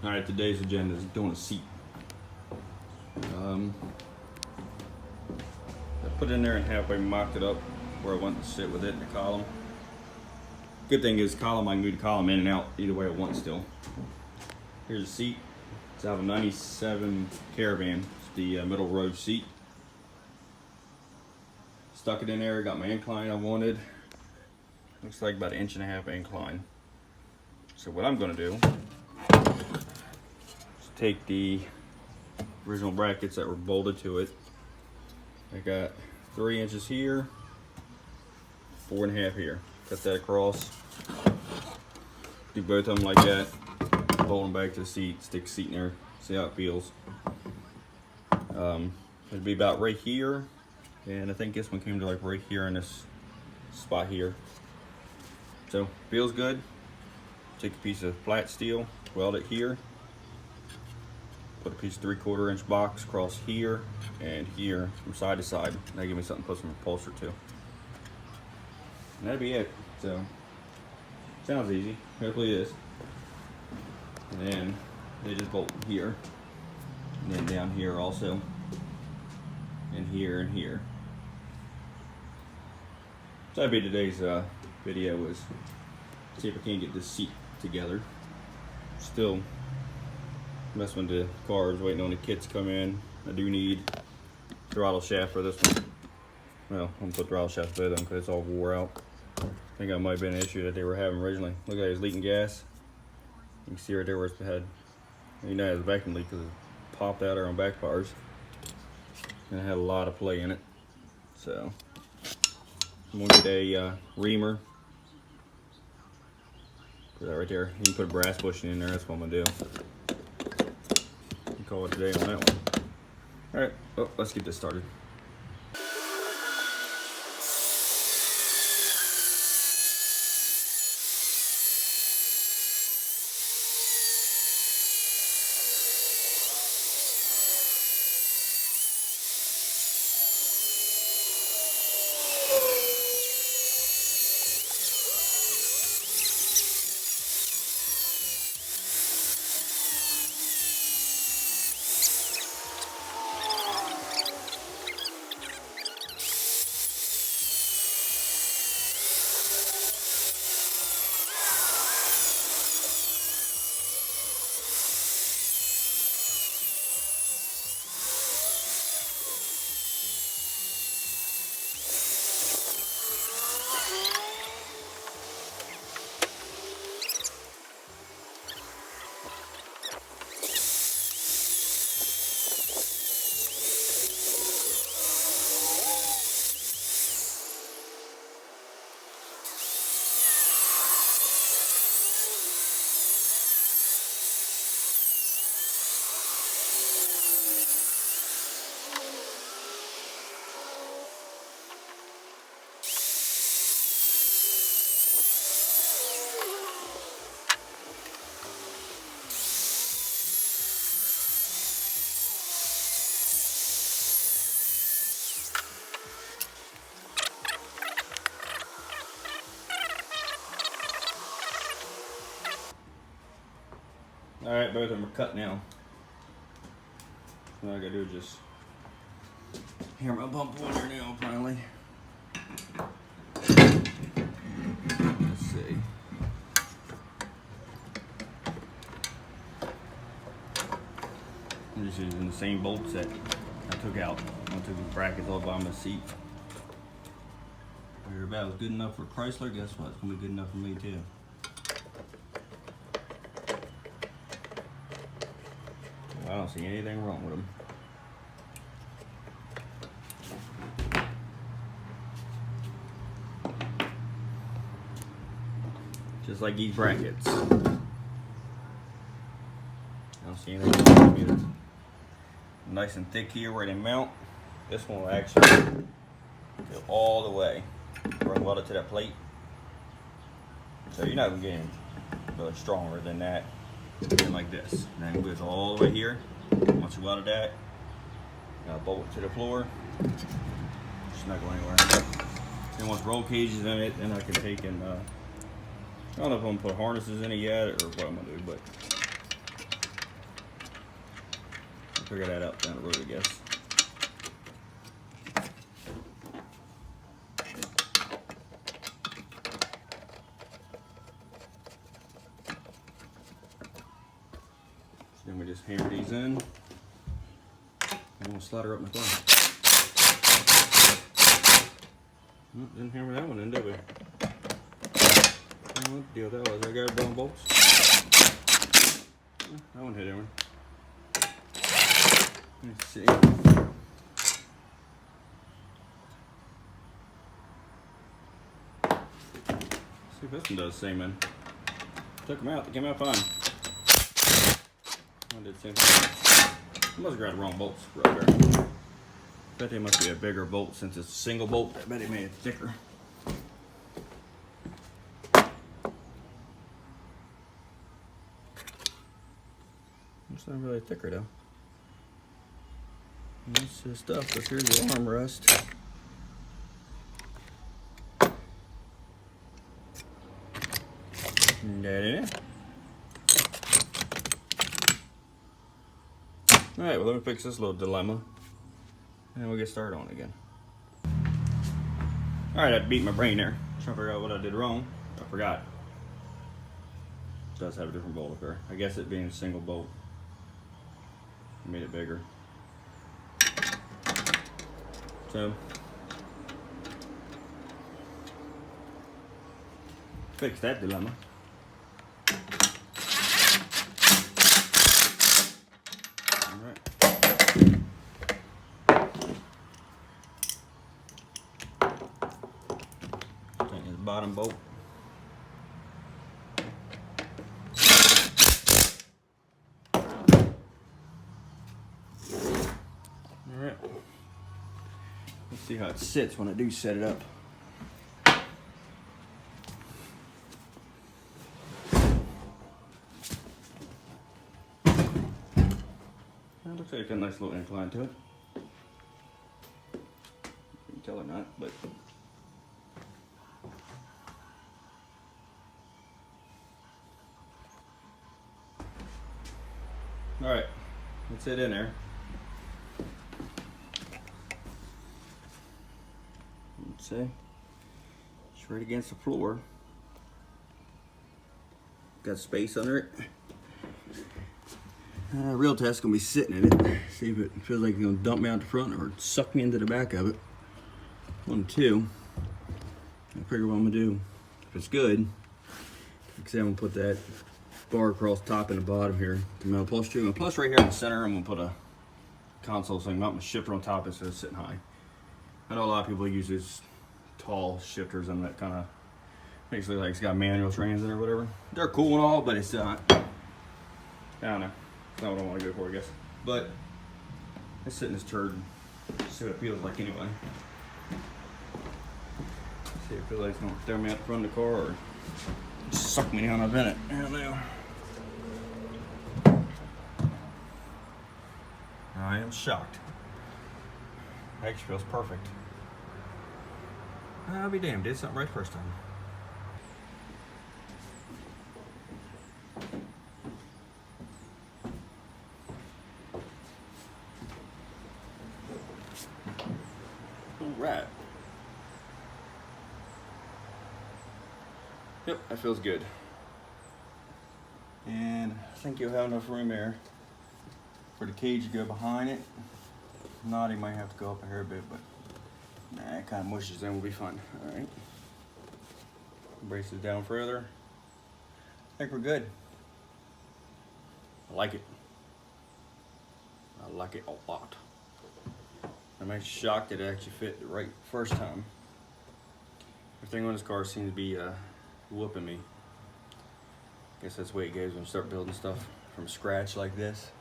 Alright, today's agenda is doing a seat. I put it in there and halfway mocked it up where I want to sit with it in the column. Good thing is column, I can move the column in and out either way I want still. Here's a seat. It's out of a 97 Caravan. It's the middle row seat. Stuck it in there, got my incline I wanted. Looks like about 1.5 inch incline. So what I'm gonna do is take the original brackets that were bolted to it. I got 3 inches here, 4.5 here. Cut that across. Do both of them like that. Bolt them back to the seat, stick the seat in there, see how it feels. It'd be about right here, and I think this one came to like right here in this spot here. So feels good. Take a piece of flat steel, weld it here. Put a piece of 3/4 inch box across here and here from side to side. That'll give me something to put some upholstery to. And that'd be it. So sounds easy. Hopefully it is. And then they just bolt here, and then down here also, and here and here. So that'd be today's video, is see if I can get this seat together. Still messing with the cars, waiting on the kits to come in. I do need throttle shaft for this one. Well, I'm gonna put throttle shaft with them because it's all wore out. I think that might have been an issue that they were having originally. Look at it, it's leaking gas. You can see right there where it's had, you know, it was a vacuum leak because it popped out on backfires. And it had a lot of play in it. So I'm gonna get a reamer. Put that right there. You can put a brass bushing in there, that's what I'm gonna do. Call it a day on that one. Alright, well, let's get this started. Alright, both of them are cut now. So all I gotta do is just hammer my bump on there now, finally. Let's see. I'm just using the same bolts that I took out. I took the brackets all by my seat. Figured if that was good enough for Chrysler, guess what? It's gonna be good enough for me too. I don't see anything wrong with them. Just like these brackets. I don't see anything wrong with them either. Nice and thick here where they mount. This one will actually go all the way. We're weld it to that plate. So you're not gonna get any really stronger than that. Like this. And then it goes all the way here. Once you welded that, bolt it to the floor. It's not going anywhere. Then once roll cages in it, then I can take and I don't know if I'm gonna put harnesses in it yet or what I'm gonna do, but figure that out down the road, I guess. So then we just hammer these in, and we'll slide her up in the car. Oh, didn't hammer that one in, did we? I don't know what the deal that was. I got bone bolts. Oh, that one hit everyone. Let's see. See if this one does the same, man. Took them out. They came out fine. I did the same thing. I must have grabbed the wrong bolts right there. Bet they must be a bigger bolt since it's a single bolt. I bet they made it thicker. It's not really thicker though. This is stuff, but here's the armrest. And that in it. Alright, well let me fix this little dilemma. And we'll get started on it again. Alright, I beat my brain there. Trying to figure out what I did wrong. I forgot. It does have a different bolt up there. I guess it being a single bolt made it bigger. So fix that dilemma. Alright. Tighten this bottom bolt. Alright. Let's see how it sits when I do set it up. That looks like it's got a nice little incline to it. You can tell or not, but alright, let's sit in there. Let's see. It's right against the floor. Got space under it. Real test gonna be sitting in it. See if it feels like it's gonna dump me out the front or suck me into the back of it. 1, 2. I figure what I'm gonna do. If it's good, like I said, I'm gonna put that bar across top and the bottom here to mount upholstery. And plus right here in the center, I'm gonna put a console so I can mount my shifter on top instead of sitting high. I know a lot of people use these tall shifters and that kind of makes it look like it's got manual trans in it or whatever. They're cool and all, but it's not. I don't know. It's not what I want to go for, I guess. But let's sit in this turd and see what it feels like anyway. See if it feels like it's going to throw me out the front of the car or suck me down up in it. I don't know. I am shocked. It actually feels perfect. I'll be damned, did something right first time. Alright. Yep, that feels good. And I think you'll have enough room there for the cage to go behind it. If not, he might have to go up a hair bit, but nah, it kind of mushes in, will be fun. Alright. Brace it down further. I think we're good. I like it. I like it a lot. I'm actually shocked that it actually fit right first time. Everything on this car seems to be whooping me. Guess that's the way it goes when you start building stuff from scratch like this.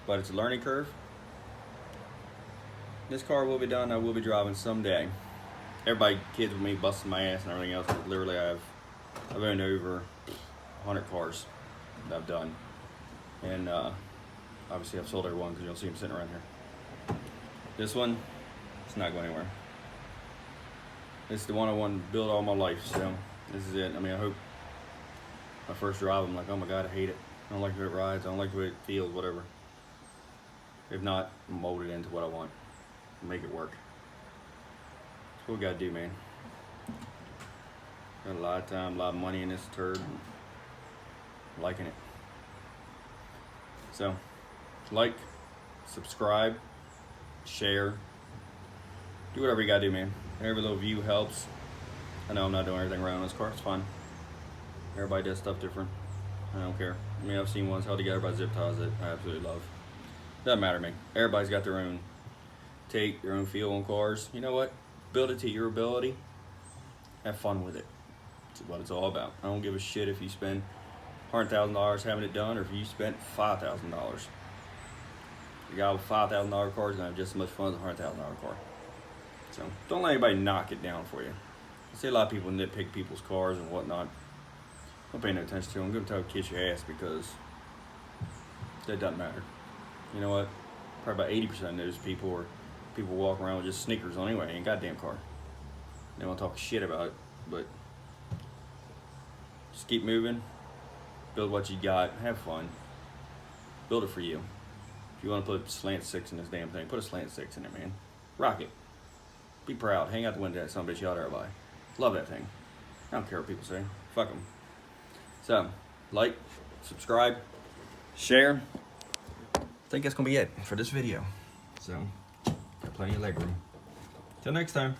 But it's a learning curve. This car will be done. I will be driving someday. Everybody kids with me busting my ass and everything else, but literally I've owned over 100 cars that I've done. And obviously I've sold every one because you'll see them sitting around here. This one, it's not going anywhere. This is the one I wanted to build all my life, so this is it. I mean, I hope my first drive, I'm like, oh my God, I hate it. I don't like the way it rides. I don't like the way it feels, whatever. If not, mold it into what I want. Make it work. That's what we gotta do, man. Got a lot of time, a lot of money in this turd. Liking it. So, like, subscribe, share. Do whatever you gotta do, man. Every little view helps. I know I'm not doing everything right on this car. It's fine. Everybody does stuff different. I don't care. I mean, I've seen ones held together by zip ties that I absolutely love. Doesn't matter to me. Everybody's got their own take, their own feel on cars. You know what? Build it to your ability. Have fun with it. That's what it's all about. I don't give a shit if you spend $100,000 having it done or if you spent $5,000. The guy with $5,000 car is gonna have just as much fun as a $100,000 car. So don't let anybody knock it down for you. I see a lot of people nitpick people's cars and whatnot. Don't pay no attention to them. Go tell them to kiss your ass because that doesn't matter. You know what? Probably about 80% of those people are people walking around with just sneakers on anyway. Ain't got a damn car. They want to talk shit about it, but just keep moving. Build what you got. Have fun. Build it for you. If you want to put slant 6 in this damn thing, put a slant 6 in it, man. Rock it. Be proud. Hang out the window at some bitch you out there by. Love that thing. I don't care what people say. Fuck them. So, like, subscribe, share. I think that's going to be it for this video. So, got plenty of leg room. Till next time.